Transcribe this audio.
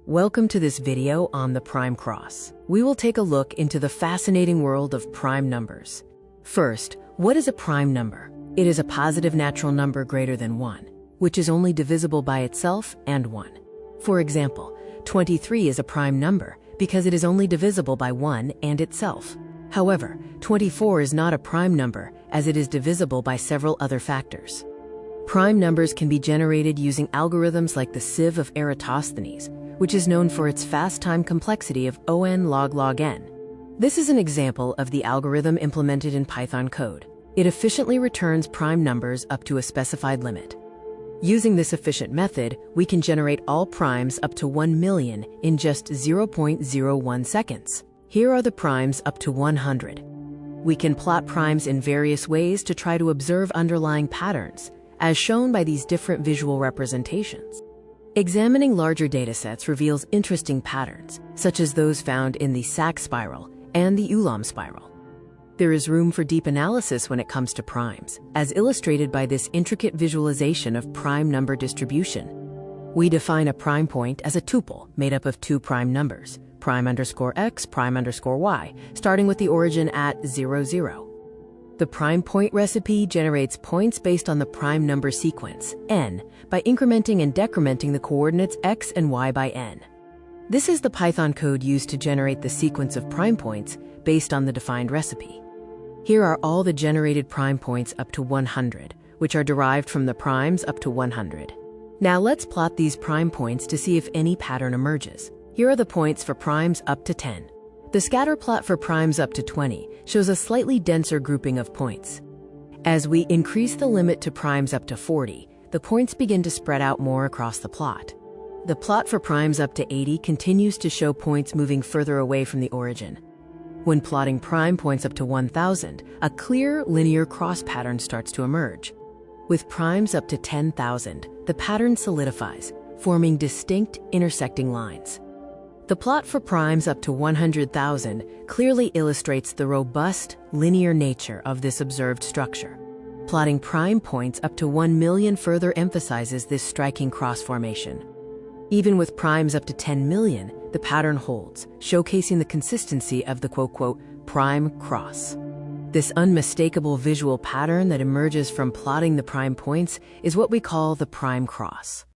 Welcome to this video on the prime cross. We will take a look into the fascinating world of prime numbers. First, what is a prime number? It is a positive natural number greater than 1, which is only divisible by itself and 1. For example, 23 is a prime number because it is only divisible by 1 and itself. However, 24 is not a prime number as it is divisible by several other factors. Prime numbers can be generated using algorithms like the sieve of Eratosthenes, which is known for its fast time complexity of O(n) log n. This is an example of the algorithm implemented in Python code. It efficiently returns prime numbers up to a specified limit. Using this efficient method, we can generate all primes up to 1 million in just 0.01 seconds. Here are the primes up to 100. We can plot primes in various ways to try to observe underlying patterns, as shown by these different visual representations. Examining larger datasets reveals interesting patterns, such as those found in the Sachs spiral and the Ulam spiral. There is room for deep analysis when it comes to primes, as illustrated by this intricate visualization of prime number distribution. We define a prime point as a tuple made up of two prime numbers, prime_x, prime_y, starting with the origin at 0, 0. The prime point recipe generates points based on the prime number sequence, n, by incrementing and decrementing the coordinates x and y by n. This is the Python code used to generate the sequence of prime points based on the defined recipe. Here are all the generated prime points up to 100, which are derived from the primes up to 100. Now let's plot these prime points to see if any pattern emerges. Here are the points for primes up to 10. The scatter plot for primes up to 20 shows a slightly denser grouping of points. As we increase the limit to primes up to 40, the points begin to spread out more across the plot. The plot for primes up to 80 continues to show points moving further away from the origin. When plotting prime points up to 1000, a clear linear cross pattern starts to emerge. With primes up to 10,000, the pattern solidifies, forming distinct intersecting lines. The plot for primes up to 100,000 clearly illustrates the robust, linear nature of this observed structure. Plotting prime points up to 1 million further emphasizes this striking cross formation. Even with primes up to 10 million, the pattern holds, showcasing the consistency of the quote-quote prime cross. This unmistakable visual pattern that emerges from plotting the prime points is what we call the prime cross.